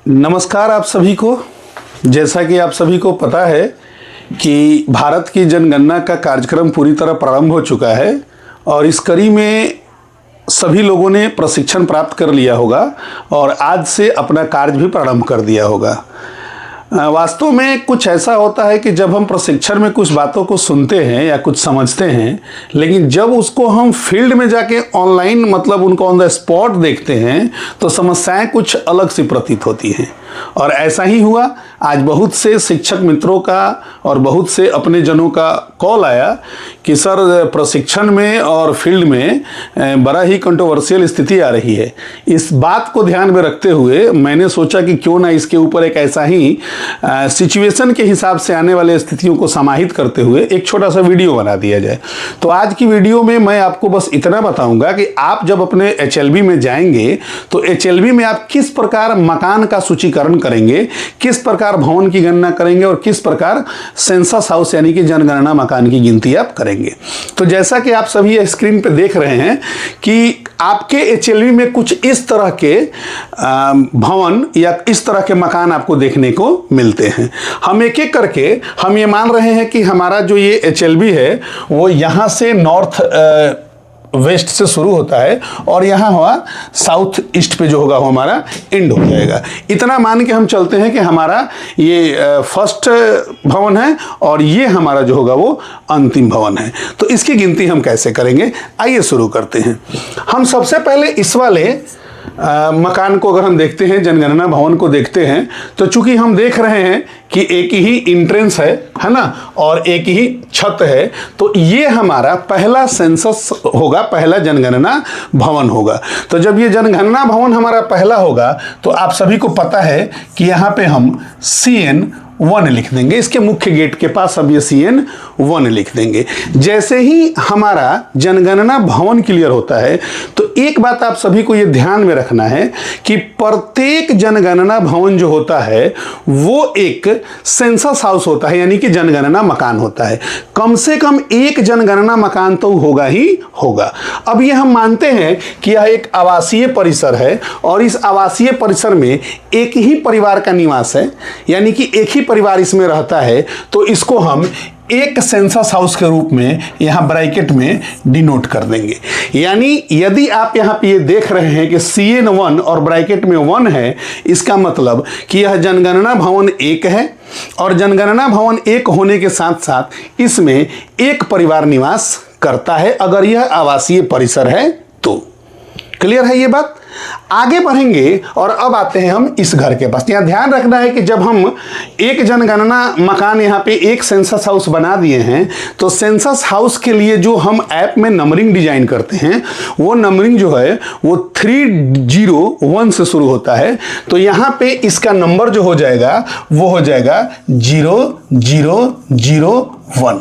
नमस्कार आप सभी को। जैसा कि आप सभी को पता है कि भारत की जनगणना का कार्यक्रम पूरी तरह प्रारंभ हो चुका है और इस कड़ी में सभी लोगों ने प्रशिक्षण प्राप्त कर लिया होगा और आज से अपना कार्य भी प्रारंभ कर दिया होगा। वास्तव में कुछ ऐसा होता है कि जब हम प्रशिक्षण में कुछ बातों को सुनते हैं या कुछ समझते हैं, लेकिन जब उसको हम फील्ड में जाके ऑनलाइन मतलब उनको ऑन द स्पॉट देखते हैं तो समस्याएं कुछ अलग सी प्रतीत होती हैं। और ऐसा ही हुआ। आज बहुत से शिक्षक मित्रों का और बहुत से अपने जनों का कॉल आया कि सर प्रशिक्षण में और फील्ड में बड़ा ही कंट्रोवर्शियल स्थिति आ रही है। इस बात को ध्यान में रखते हुए मैंने सोचा कि क्यों ना इसके ऊपर एक ऐसा ही सिचुएशन के हिसाब से आने वाले स्थितियों को समाहित करते हुए एक छोटा सा वीडियो बना दिया जाए। तो आज की वीडियो में मैं आपको बस इतना बताऊंगा कि आप जब अपने HLB में जाएंगे तो HLB में आप किस प्रकार मकान का सूचीकरण करेंगे, किस प्रकार भवन की गणना करेंगे और किस प्रकार सेंसस हाउस यानी कि जनगणना मकान की गिनती आप करेंगे। तो जैसा कि आप सभी स्क्रीन पे देख रहे हैं कि आपके HLB में कुछ इस तरह के भवन या इस तरह के मकान आपको देखने को मिलते हैं। हम एक एक करके हम ये मान रहे हैं कि हमारा जो ये HLB है वो यहाँ से नॉर्थ वेस्ट से शुरू होता है और यहाँ हुआ साउथ ईस्ट पे जो होगा वो हमारा एंड हो जाएगा। इतना मान के हम चलते हैं कि हमारा ये फर्स्ट भवन है और ये हमारा जो होगा वो अंतिम भवन है। तो इसकी गिनती हम कैसे करेंगे, आइए शुरू करते हैं। हम सबसे पहले इस वाले मकान को अगर हम देखते हैं, जनगणना भवन को देखते हैं, तो चूंकि हम देख रहे हैं कि एक ही इंट्रेंस है ना, और एक ही छत है, तो ये हमारा पहला सेंसस होगा, पहला जनगणना भवन होगा। तो जब ये जनगणना भवन हमारा पहला होगा तो आप सभी को पता है कि यहाँ पे हम CN1 लिख देंगे। इसके मुख्य गेट के पास अब ये CN1 लिख देंगे। जैसे ही हमारा जनगणना भवन क्लियर होता है तो एक बात आप सभी को ये ध्यान में रखना है कि प्रत्येक जनगणना भवन जो होता है वो एक सेंसस हाउस होता है, यानी कि जनगणना मकान होता है। कम से कम एक जनगणना मकान तो होगा ही होगा। अब ये हम मानते हैं कि यह एक आवासीय परिसर है और इस आवासीय परिसर में एक ही परिवार का निवास है, यानी कि एक ही परिवार इसमें रहता है, तो इसको हम एक सेंसस हाउस के रूप में यहां ब्रैकेट में डिनोट कर देंगे। यानी यदि आप यहां पे ये देख रहे हैं कि CN1 और ब्रैकेट में 1 है, इसका मतलब कि यह जनगणना भवन 1 है और जनगणना भवन 1 होने के साथ साथ इसमें एक परिवार निवास करता है अगर यह आवासीय परिसर है तो। क्लियर है ये बात? आगे बढ़ेंगे और अब आते हैं हम इस घर के पास। यहाँ ध्यान रखना है कि जब हम एक जनगणना मकान यहाँ पे एक सेंसस हाउस बना दिए हैं तो सेंसस हाउस के लिए जो हम ऐप में नंबरिंग डिजाइन करते हैं वो नंबरिंग जो है वो 301 से शुरू होता है। तो यहाँ पे इसका नंबर जो हो जाएगा वो हो जाएगा 0001।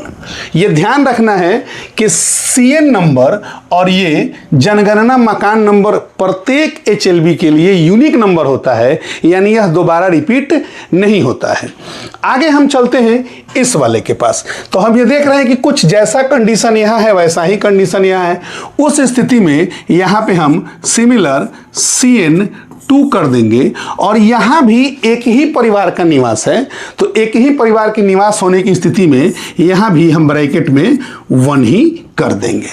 ये ध्यान रखना है कि CN नंबर और ये जनगणना मकान नंबर प्रत्येक HLB के लिए यूनिक नंबर होता है, यानी यह दोबारा रिपीट नहीं होता है। आगे हम चलते हैं इस वाले के पास। तो हम ये देख रहे हैं कि कुछ जैसा कंडीशन यहाँ है वैसा ही कंडीशन यहाँ है। उस स्थिति में यहाँ पे हम सिमिलर CN2 कर देंगे और यहाँ भी एक ही परिवार का निवास है, तो एक ही परिवार के निवास होने की स्थिति में यहाँ भी हम ब्रैकेट में 1 ही कर देंगे।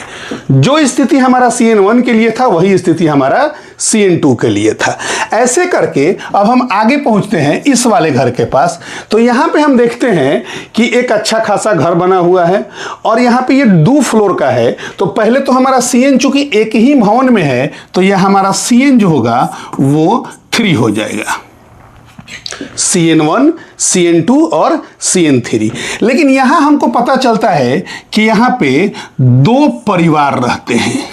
जो स्थिति हमारा CN1 के लिए था वही स्थिति हमारा CN2 के लिए था। ऐसे करके अब हम आगे पहुंचते हैं इस वाले घर के पास। तो यहाँ पे हम देखते हैं कि एक अच्छा खासा घर बना हुआ है और यहाँ पे ये 2 फ्लोर का है। तो पहले तो हमारा CN चूंकि एक ही भवन में है तो यह हमारा CN जो होगा वो 3 हो जाएगा। CN1, CN2 और CN3। लेकिन यहां हमको पता चलता है कि यहां पे 2 परिवार रहते हैं,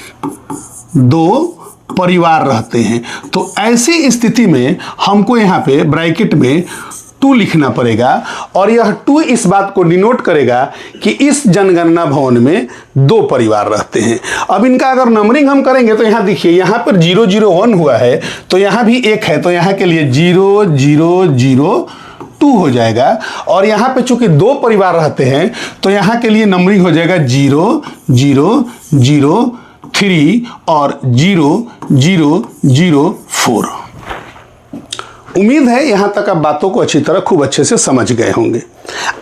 2 परिवार रहते हैं। तो ऐसी स्थिति में हमको यहां पे ब्रैकेट में 2 लिखना पड़ेगा और यह 2 इस बात को डिनोट करेगा कि इस जनगणना भवन में 2 परिवार रहते हैं। अब इनका अगर नंबरिंग हम करेंगे तो यहाँ देखिए, यहाँ पर 001 हुआ है तो यहाँ भी 1 है, तो यहाँ के लिए 0002 हो जाएगा। और यहाँ पे चूंकि 2 परिवार रहते हैं तो यहाँ के लिए नंबरिंग हो जाएगा 0003 और 0004। उम्मीद है यहाँ तक आप बातों को अच्छी तरह खूब अच्छे से समझ गए होंगे।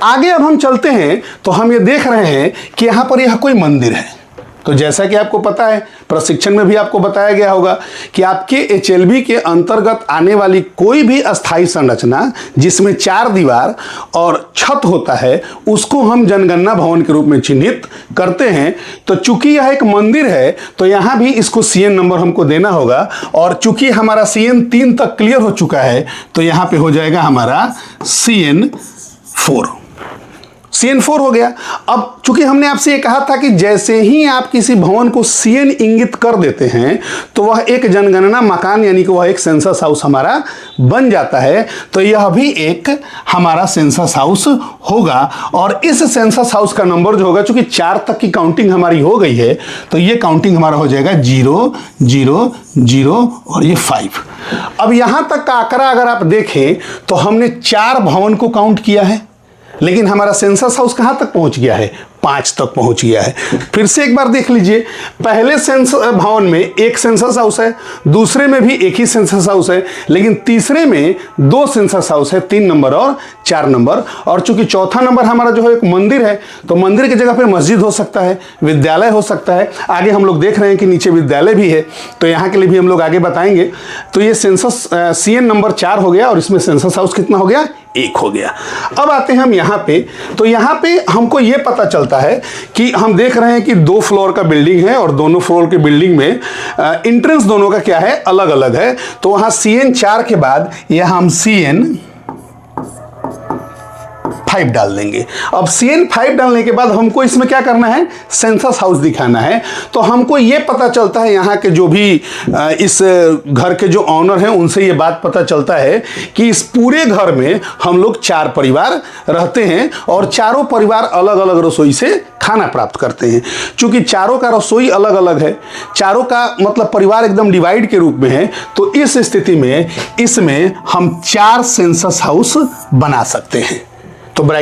आगे अब हम चलते हैं तो हम ये देख रहे हैं कि यहाँ पर यह कोई मंदिर है। तो जैसा कि आपको पता है, प्रशिक्षण में भी आपको बताया गया होगा कि आपके HLB के अंतर्गत आने वाली कोई भी अस्थायी संरचना जिसमें 4 दीवार और छत होता है उसको हम जनगणना भवन के रूप में चिन्हित करते हैं। तो चूंकि यह एक मंदिर है तो यहाँ भी इसको CN नंबर हमको देना होगा, और चूंकि हमारा CN 3 तक क्लियर हो चुका है तो यहाँ पे हो जाएगा हमारा CN 4 हो गया। अब चूंकि हमने आपसे ये कहा था कि जैसे ही आप किसी भवन को CN इंगित कर देते हैं तो वह एक जनगणना मकान यानी कि वह एक सेंसस हाउस हमारा बन जाता है, तो यह भी एक हमारा सेंसस हाउस होगा। और इस सेंसस हाउस का नंबर जो होगा, चूंकि 4 तक की काउंटिंग हमारी हो गई है तो ये काउंटिंग हमारा हो जाएगा 0 0 0 और ये 5। अब यहां तक का आंकड़ा अगर आप देखें तो हमने 4 भवन को काउंट किया है, लेकिन हमारा सेंसस हाउस कहां तक पहुंच गया है? 5 तक पहुंच गया है। फिर से एक बार देख लीजिए, पहले भवन में एक सेंसस हाउस है, दूसरे में भी एक ही सेंसस हाउस है, लेकिन तीसरे में 2 सेंसस हाउस है, 3 नंबर और 4 नंबर। और चूंकि चौथा नंबर हमारा जो है एक मंदिर है, तो मंदिर की जगह पे मस्जिद हो सकता है, विद्यालय हो सकता है। आगे हम लोग देख रहे हैं कि नीचे विद्यालय भी है, तो यहाँ के लिए भी हम लोग आगे बताएंगे। तो ये सेंसस CN नंबर 4 हो गया और इसमें सेंसस हाउस कितना हो गया? 1 हो गया। अब आते हैं हम यहाँ पे, तो यहाँ पे हमको ये पता चलता है कि हम देख रहे हैं कि 2 फ्लोर का बिल्डिंग है और दोनों फ्लोर के बिल्डिंग में एंट्रेंस दोनों का क्या है? अलग अलग है। तो वहाँ CN 4 के बाद यहाँ हम CN 5 डाल देंगे। अब CN 5 डालने के बाद हमको इसमें क्या करना है? सेंसस हाउस दिखाना है। तो हमको ये पता चलता है, यहाँ के जो भी इस घर के जो ऑनर हैं उनसे ये बात पता चलता है कि इस पूरे घर में हम लोग 4 परिवार रहते हैं और चारों परिवार अलग अलग रसोई से खाना प्राप्त करते हैं। चूंकि चारों का रसोई अलग अलग है, चारों का मतलब परिवार एकदम डिवाइड के रूप में है, तो इस स्थिति में इसमें हम 4 सेंसस हाउस बना सकते हैं। तो ब्रैकेट